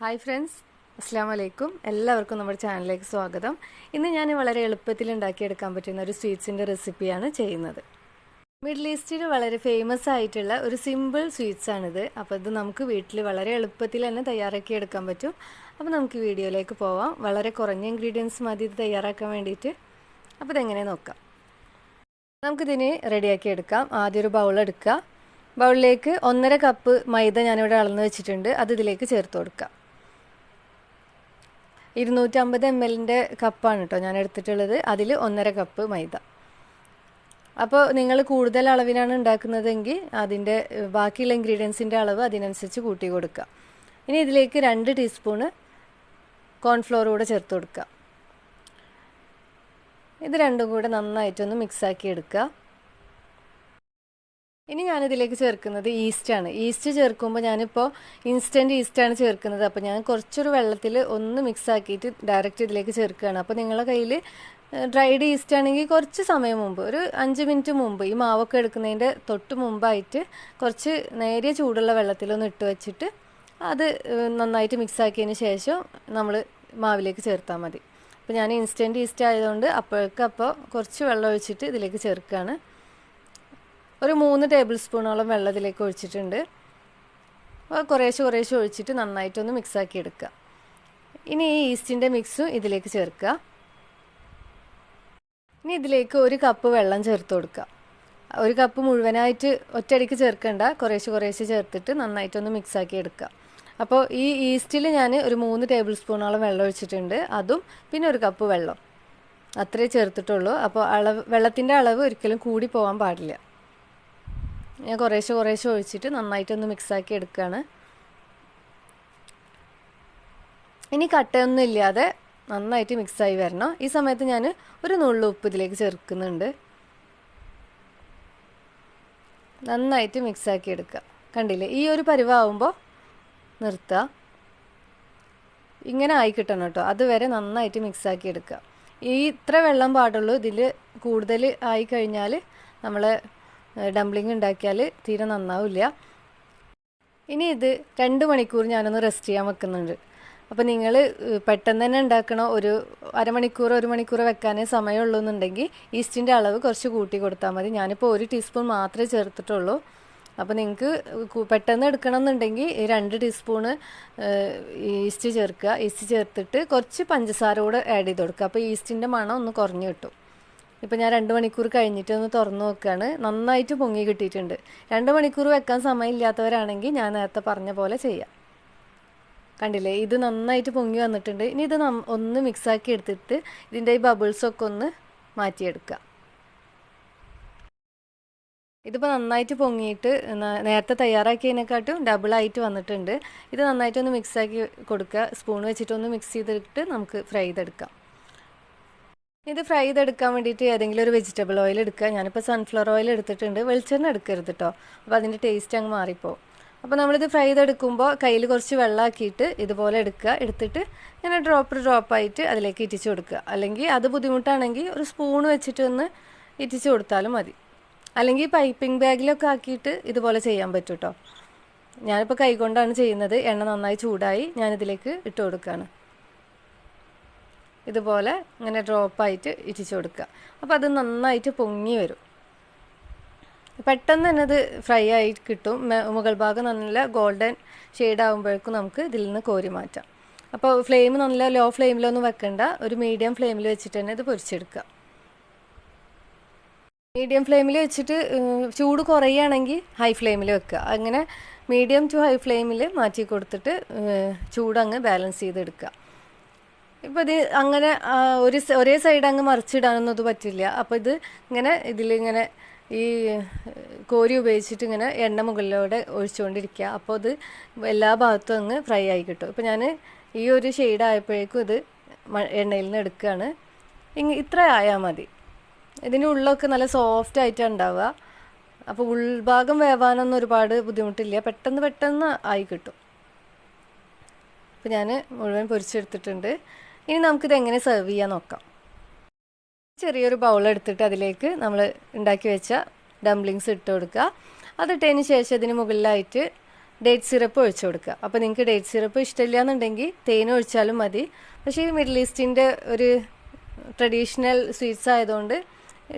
Hi friends, അസ്സാം വലൈക്കും. എല്ലാവർക്കും നമ്മുടെ ചാനലിലേക്ക് സ്വാഗതം. ഇന്ന് ഞാൻ വളരെ എളുപ്പത്തിൽ ഉണ്ടാക്കിയെടുക്കാൻ പറ്റുന്ന ഒരു സ്വീറ്റ്സിൻ്റെ റെസിപ്പിയാണ് ചെയ്യുന്നത്. മിഡിൽ ഈസ്റ്റിൽ വളരെ ഫേമസ് ആയിട്ടുള്ള ഒരു സിമ്പിൾ സ്വീറ്റ്സാണിത്. അപ്പോൾ ഇത് നമുക്ക് വീട്ടിൽ വളരെ എളുപ്പത്തിൽ തന്നെ തയ്യാറാക്കി എടുക്കാൻ പറ്റും. അപ്പോൾ നമുക്ക് വീഡിയോയിലേക്ക് പോവാം. വളരെ കുറഞ്ഞ ഇൻഗ്രീഡിയൻസ് മതി ഇത് തയ്യാറാക്കാൻ വേണ്ടിയിട്ട്. അപ്പോൾ ഇതെങ്ങനെ നോക്കാം. നമുക്കിതിന് റെഡിയാക്കി എടുക്കാം. ആദ്യം ഒരു ബൗൾ എടുക്കുക. ബൗളിലേക്ക് 1.5 കപ്പ് മൈദ ഞാനിവിടെ അളന്ന് വെച്ചിട്ടുണ്ട്. അത് ഇതിലേക്ക് ചേർത്ത് കൊടുക്കുക. 250 ml കപ്പാണ് കേട്ടോ ഞാൻ എടുത്തിട്ടുള്ളത്. അതിൽ 1.5 കപ്പ് മൈദ. അപ്പോൾ നിങ്ങൾ കൂടുതൽ അളവിനാണ് ഉണ്ടാക്കുന്നതെങ്കിൽ അതിൻ്റെ ബാക്കിയുള്ള ഇൻഗ്രീഡിയൻസിൻ്റെ അളവ് അതിനനുസരിച്ച് കൂട്ടി കൊടുക്കുക. ഇനി ഇതിലേക്ക് 2 ടീസ്പൂണ് കോൺഫ്ലോർ കൂടെ ചേർത്ത് കൊടുക്കുക. ഇത് രണ്ടും കൂടെ നന്നായിട്ടൊന്ന് മിക്സാക്കി എടുക്കുക. ഇനി ഞാനിതിലേക്ക് ചേർക്കുന്നത് ഈസ്റ്റാണ്. ഈസ്റ്റ് ചേർക്കുമ്പോൾ ഞാനിപ്പോൾ ഇൻസ്റ്റൻറ്റ് ഈസ്റ്റാണ് ചേർക്കുന്നത്. അപ്പോൾ ഞാൻ കുറച്ചൊരു വെള്ളത്തിൽ ഒന്ന് മിക്സ് ആക്കിയിട്ട് ഡയറക്റ്റ് ഇതിലേക്ക് ചേർക്കുകയാണ്. അപ്പോൾ നിങ്ങളുടെ കയ്യിൽ ഡ്രൈഡ് ഈസ്റ്റ് ആണെങ്കിൽ കുറച്ച് സമയം മുമ്പ്, ഒരു 5 മിനിറ്റ് മുമ്പ്, ഈ മാവൊക്കെ എടുക്കുന്നതിൻ്റെ തൊട്ട് മുമ്പായിട്ട് കുറച്ച് നേരിയ ചൂടുള്ള വെള്ളത്തിലൊന്ന് ഇട്ട് വെച്ചിട്ട് അത് നന്നായിട്ട് മിക്സ് ആക്കിയതിന് ശേഷം നമ്മൾ മാവിലേക്ക് ചേർത്താൽ മതി. അപ്പോൾ ഞാൻ ഇൻസ്റ്റൻറ്റ് ഈസ്റ്റ് ആയതുകൊണ്ട് അപ്പോഴേക്കപ്പോൾ കുറച്ച് വെള്ളം ഒഴിച്ചിട്ട് ഇതിലേക്ക് ചേർക്കുകയാണ്. ഒരു 3 ടേബിൾ സ്പൂണോളം വെള്ളം ഇതിലേക്ക് ഒഴിച്ചിട്ടുണ്ട്. കുറേശ്ശെ ഒഴിച്ചിട്ട് നന്നായിട്ടൊന്ന് മിക്സാക്കി എടുക്കുക. ഇനി ഈ ഈസ്റ്റിൻ്റെ മിക്സും ഇതിലേക്ക് ചേർക്കുക. ഇനി ഇതിലേക്ക് 1 കപ്പ് വെള്ളം ചേർത്ത് കൊടുക്കുക. 1 കപ്പ് മുഴുവനായിട്ട് ഒറ്റയടിക്ക് ചേർക്കേണ്ട, കുറേശ്ശെ ചേർത്തിട്ട് നന്നായിട്ടൊന്ന് മിക്സാക്കി എടുക്കുക. അപ്പോൾ ഈ ഈസ്റ്റിൽ ഞാൻ ഒരു 3 ടേബിൾ സ്പൂണോളം വെള്ളം ഒഴിച്ചിട്ടുണ്ട്. അതും പിന്നെ 1 കപ്പ് വെള്ളം അത്രേ ചേർത്തിട്ടുള്ളൂ. അപ്പോൾ വെള്ളത്തിൻ്റെ അളവ് ഒരിക്കലും കൂടി പോകാൻ പാടില്ല. ഞാൻ കുറേശ്ശെ ഒഴിച്ചിട്ട് നന്നായിട്ടൊന്ന് മിക്സാക്കി എടുക്കുകയാണ്. ഇനി കട്ടയൊന്നും ഇല്ലാതെ നന്നായിട്ട് മിക്സായി വരണം. ഈ സമയത്ത് ഞാൻ ഒരു നുള്ളു ഉപ്പ് ഇതിലേക്ക് ചേർക്കുന്നുണ്ട്. നന്നായിട്ട് മിക്സാക്കി എടുക്കുക. കണ്ടില്ലേ, ഈ ഒരു പരുവാകുമ്പോൾ നിർത്തുക. ഇങ്ങനെ ആയി കിട്ടണം കേട്ടോ. അതുവരെ നന്നായിട്ട് മിക്സാക്കി എടുക്കുക. ഇത്ര വെള്ളം പാടുള്ളൂ. ഇതിൽ കൂടുതൽ ആയി കഴിഞ്ഞാൽ നമ്മൾ ഡംപ്ലിംഗ് ഉണ്ടാക്കിയാൽ തീരെ നന്നാവില്ല. ഇനി ഇത് 2 മണിക്കൂർ ഞാനൊന്ന് റെസ്റ്റ് ചെയ്യാൻ വെക്കുന്നുണ്ട്. അപ്പോൾ നിങ്ങൾ പെട്ടെന്ന് തന്നെ ഉണ്ടാക്കണം, ഒരു അരമണിക്കൂർ 1 മണിക്കൂർ വെക്കാനേ സമയമുള്ളൂ എന്നുണ്ടെങ്കിൽ ഈസ്റ്റിൻ്റെ അളവ് കുറച്ച് കൂട്ടി കൊടുത്താൽ മതി. ഞാനിപ്പോൾ 1 ടീസ്പൂൺ മാത്രമേ ചേർത്തിട്ടുള്ളൂ. അപ്പോൾ നിങ്ങൾക്ക് പെട്ടെന്ന് എടുക്കണം എന്നുണ്ടെങ്കിൽ 2 ടീസ്പൂണ് ഈസ്റ്റ് ചേർക്കുക. ഈസ്റ്റ് ചേർത്തിട്ട് കുറച്ച് പഞ്ചസാര കൂടെ ആഡ് ചെയ്ത് കൊടുക്കുക. അപ്പോൾ ഈസ്റ്റിൻ്റെ മണം ഒന്ന് കുറഞ്ഞു കിട്ടും. ഇപ്പോൾ ഞാൻ 2 മണിക്കൂർ കഴിഞ്ഞിട്ട് ഒന്ന് തുറന്ന് നോക്കുകയാണ്. നന്നായിട്ട് പൊങ്ങി കിട്ടിയിട്ടുണ്ട്. 2 മണിക്കൂർ വെക്കാൻ സമയമില്ലാത്തവരാണെങ്കിൽ ഞാൻ നേരത്തെ പറഞ്ഞ പോലെ ചെയ്യാം. കണ്ടില്ലേ, ഇത് നന്നായിട്ട് പൊങ്ങി വന്നിട്ടുണ്ട്. ഇനി ഇത് ഒന്ന് മിക്സാക്കി എടുത്തിട്ട് ഇതിൻ്റെ ഈ ബബിൾസൊക്കെ ഒന്ന് മാറ്റിയെടുക്കുക. ഇതിപ്പോൾ നന്നായിട്ട് പൊങ്ങിയിട്ട് നേരത്തെ തയ്യാറാക്കിയതിനെക്കാട്ടും ഡബിളായിട്ട് വന്നിട്ടുണ്ട്. ഇത് നന്നായിട്ടൊന്ന് മിക്സാക്കി കൊടുക്കുക. സ്പൂൺ വെച്ചിട്ടൊന്ന് മിക്സ് ചെയ്തിട്ട് നമുക്ക് ഫ്രൈ ചെയ്തെടുക്കാം. ഇത് ഫ്രൈ ചെയ്തെടുക്കാൻ വേണ്ടിയിട്ട് ഏതെങ്കിലും ഒരു വെജിറ്റബിൾ ഓയിൽ എടുക്കുക. ഞാനിപ്പോൾ സൺഫ്ലവർ ഓയിൽ എടുത്തിട്ടുണ്ട്. വെളിച്ചെണ്ണ എടുക്കരുത് കേട്ടോ, അപ്പോൾ അതിൻ്റെ ടേസ്റ്റ് അങ്ങ് മാറിപ്പോവും. അപ്പോൾ നമ്മളിത് ഫ്രൈ ചെയ്തെടുക്കുമ്പോൾ കയ്യിൽ കുറച്ച് വെള്ളമാക്കിയിട്ട് ഇതുപോലെ എടുക്കുക. എടുത്തിട്ട് ഇങ്ങനെ ഡ്രോപ്പായിട്ട് അതിലേക്ക് ഇറ്റിച്ച് കൊടുക്കുക. അല്ലെങ്കിൽ അത് ബുദ്ധിമുട്ടാണെങ്കിൽ ഒരു സ്പൂൺ വെച്ചിട്ട് ഒന്ന് ഇറ്റിച്ച് കൊടുത്താലും മതി. അല്ലെങ്കിൽ പൈപ്പിംഗ് ബാഗിലൊക്കെ ആക്കിയിട്ട് ഇതുപോലെ ചെയ്യാൻ പറ്റും കേട്ടോ. ഞാനിപ്പോൾ കൈകൊണ്ടാണ് ചെയ്യുന്നത്. എണ്ണ നന്നായി ചൂടായി ഞാനിതിലേക്ക് ഇട്ട് കൊടുക്കുകയാണ്. ഇതുപോലെ ഇങ്ങനെ ഡ്രോപ്പായിട്ട് ഇറ്റിച്ച് കൊടുക്കുക. അപ്പോൾ അത് നന്നായിട്ട് പൊങ്ങി വരും. പെട്ടെന്ന് തന്നെ ഇത് ഫ്രൈ ആയി കിട്ടും. മുകൾ ഭാഗം നല്ല ഗോൾഡൻ ഷെയ്ഡ് ആകുമ്പോഴേക്കും നമുക്ക് ഇതിൽ നിന്ന് കോരി മാറ്റാം. അപ്പോൾ ഫ്ലെയിം നല്ല ലോ ഫ്ലെയിമിലൊന്നും വെക്കണ്ട, ഒരു മീഡിയം ഫ്ലെയിമിൽ വെച്ചിട്ട് തന്നെ ഇത് പൊരിച്ചെടുക്കുക. മീഡിയം ഫ്ലെയിമിൽ വെച്ചിട്ട് ചൂട് കുറയുകയാണെങ്കിൽ ഹൈ ഫ്ലെയിമിൽ വെക്കുക. അങ്ങനെ മീഡിയം ടു ഹൈ ഫ്ലെയിമിൽ മാറ്റി കൊടുത്തിട്ട് ചൂടങ്ങ് ബാലൻസ് ചെയ്തെടുക്കുക. ഇപ്പോൾ ഇത് അങ്ങനെ ഒരേ സൈഡ് അങ്ങ് മറിച്ചിടാനൊന്നും ഇത് പറ്റില്ല. അപ്പോൾ ഇത് ഇതിലിങ്ങനെ ഈ കോരി ഉപയോഗിച്ചിട്ട് ഇങ്ങനെ എണ്ണ മുകളിലൂടെ ഒഴിച്ചുകൊണ്ടിരിക്കുക. അപ്പോൾ ഇത് എല്ലാ ഭാഗത്തും അങ്ങ് ഫ്രൈ ആയി കിട്ടും. ഇപ്പോൾ ഞാൻ ഈ ഒരു ഷെയ്ഡ് ആയപ്പോഴേക്കും ഇത് എണ്ണയിൽ നിന്ന് എടുക്കുകയാണ്. ഇത്ര ആയാൽ മതി. ഇതിൻ്റെ ഉള്ളൊക്കെ നല്ല സോഫ്റ്റ് ആയിട്ടാണ് ഉണ്ടാവുക. അപ്പോൾ ഉൾഭാഗം വേവാനൊന്നും ഒരുപാട് ബുദ്ധിമുട്ടില്ല. പെട്ടെന്ന് ആയി കിട്ടും. അപ്പോൾ ഞാൻ മുഴുവൻ പൊരിച്ചെടുത്തിട്ടുണ്ട്. ഇനി നമുക്കിത് എങ്ങനെ സെർവ് ചെയ്യാൻ നോക്കാം. ചെറിയൊരു ബൗൾ എടുത്തിട്ട് അതിലേക്ക് നമ്മൾ ഉണ്ടാക്കി വെച്ച ഡംപ്ലിങ്സ് ഇട്ട് കൊടുക്കുക. അതിട്ടതിന് ശേഷം ഇതിന് മുകളിലായിട്ട് ഡേറ്റ് സിറപ്പ് ഒഴിച്ചു കൊടുക്കുക. അപ്പോൾ നിങ്ങൾക്ക് ഡേറ്റ് സിറപ്പ് ഇഷ്ടമില്ല എന്നുണ്ടെങ്കിൽ തേൻ ഒഴിച്ചാലും മതി. പക്ഷേ ഈ മിഡിൽ ഈസ്റ്റിൻ്റെ ഒരു ട്രഡീഷണൽ സ്വീറ്റ്സ് ആയതുകൊണ്ട്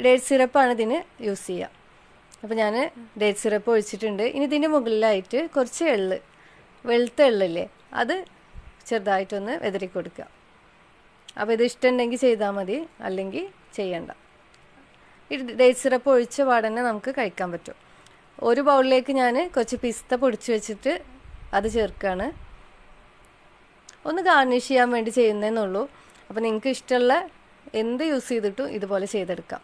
ഡേറ്റ് സിറപ്പാണ് ഇതിന് യൂസ് ചെയ്യുക. അപ്പോൾ ഞാൻ ഡേറ്റ് സിറപ്പ് ഒഴിച്ചിട്ടുണ്ട്. ഇനി ഇതിൻ്റെ മുകളിലായിട്ട് കുറച്ച് എള്ള്, വെളുത്ത എള്ളില്ലേ, അത് ചെറുതായിട്ടൊന്ന് വെതറി കൊടുക്കുക. അപ്പോൾ ഇത് ഇഷ്ടമുണ്ടെങ്കിൽ ചെയ്താൽ മതി, അല്ലെങ്കിൽ ചെയ്യണ്ട. ഈ ഡേറ്റ് സിറപ്പ് ഒഴിച്ച പാടന്നെ നമുക്ക് കഴിക്കാൻ പറ്റും. ഒരു ബൗളിലേക്ക് ഞാൻ കുറച്ച് പിസ്ത പൊടിച്ച് വെച്ചിട്ട് അത് ചേർക്കുകയാണ്. ഒന്ന് ഗാർണിഷ് ചെയ്യാൻ വേണ്ടി ചെയ്യുന്നതെന്നുള്ളൂ. അപ്പോൾ നിങ്ങൾക്ക് ഇഷ്ടമുള്ള എന്ത് യൂസ് ചെയ്തിട്ടും ഇതുപോലെ ചെയ്തെടുക്കാം.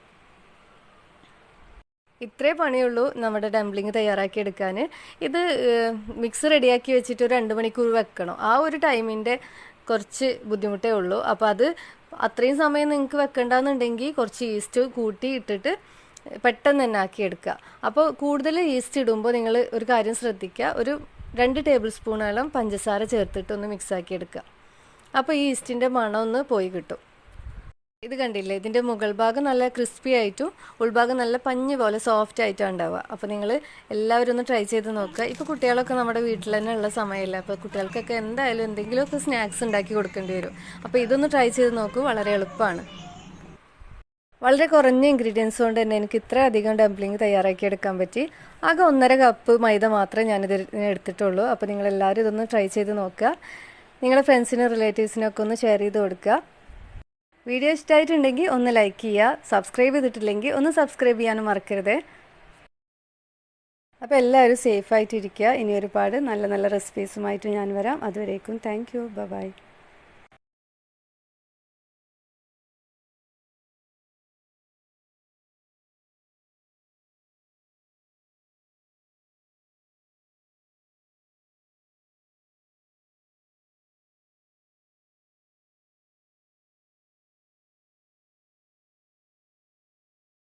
ഇത്രേ പണിയുള്ളൂ നമ്മുടെ ഡംപ്ലിങ് തയ്യാറാക്കി എടുക്കാൻ. ഇത് മിക്സ് റെഡിയാക്കി വെച്ചിട്ട് ഒരു 2 മണിക്കൂർ വെക്കണം. ആ ഒരു ടൈമിൻ്റെ കുറച്ച് ബുദ്ധിമുട്ടേ ഉള്ളൂ. അപ്പോൾ അത് അത്രയും സമയം നിങ്ങൾക്ക് വെക്കണ്ടെന്നുണ്ടെങ്കിൽ കുറച്ച് ഈസ്റ്റ് കൂട്ടി ഇട്ടിട്ട് പെട്ടെന്ന് തന്നെ ആക്കിയെടുക്കുക. അപ്പോൾ കൂടുതൽ ഈസ്റ്റ് ഇടുമ്പോൾ നിങ്ങൾ ഒരു കാര്യം ശ്രദ്ധിക്കുക, ഒരു 2 ടേബിൾ സ്പൂണോളം പഞ്ചസാര ചേർത്തിട്ട് ഒന്ന് മിക്സ് ആക്കി എടുക്കുക. അപ്പോൾ ഈ ഈസ്റ്റിൻ്റെ മണം ഒന്ന് പോയി കിട്ടും. ഇത് കണ്ടില്ലേ, ഇതിൻ്റെ മുകൾ ഭാഗം നല്ല ക്രിസ്പി ആയിട്ടും ഉൾഭാഗം നല്ല പഞ്ഞ് പോലെ സോഫ്റ്റ് ആയിട്ടും ഉണ്ടാവുക. അപ്പോൾ നിങ്ങൾ എല്ലാവരും ഒന്ന് ട്രൈ ചെയ്ത് നോക്കുക. ഇപ്പോൾ കുട്ടികളൊക്കെ നമ്മുടെ വീട്ടിൽ തന്നെ ഉള്ള സമയമല്ല, അപ്പോൾ കുട്ടികൾക്കൊക്കെ എന്തായാലും എന്തെങ്കിലുമൊക്കെ സ്നാക്സ് ഉണ്ടാക്കി കൊടുക്കേണ്ടി വരും. അപ്പോൾ ഇതൊന്ന് ട്രൈ ചെയ്ത് നോക്കൂ, വളരെ എളുപ്പമാണ്. വളരെ കുറഞ്ഞ ഇൻഗ്രീഡിയൻസ് കൊണ്ട് തന്നെ എനിക്ക് ഇത്ര അധികം ഡംപ്ലിങ് തയ്യാറാക്കി എടുക്കാൻ പറ്റി. ആകെ 1.5 കപ്പ് മൈദ മാത്രമേ ഞാനിത് എടുത്തിട്ടുള്ളൂ. അപ്പോൾ നിങ്ങളെല്ലാവരും ഇതൊന്ന് ട്രൈ ചെയ്ത് നോക്കുക. നിങ്ങളുടെ ഫ്രണ്ട്സിനും റിലേറ്റീവ്സിനൊക്കെ ഒന്ന് ഷെയർ ചെയ്ത് കൊടുക്കുക. വീഡിയോ ഇഷ്ടമായിട്ടുണ്ടെങ്കിൽ ഒന്ന് ലൈക്ക് ചെയ്യുക. സബ്സ്ക്രൈബ് ചെയ്തിട്ടില്ലെങ്കിൽ ഒന്ന് സബ്സ്ക്രൈബ് ചെയ്യാനും മറക്കരുത്. അപ്പോൾ എല്ലാവരും സേഫായിട്ടിരിക്കുക. ഇനി ഒരുപാട് നല്ല നല്ല റെസിപ്പീസുമായിട്ട് ഞാൻ വരാം. അതുവരേക്കും താങ്ക് യു. ബൈ.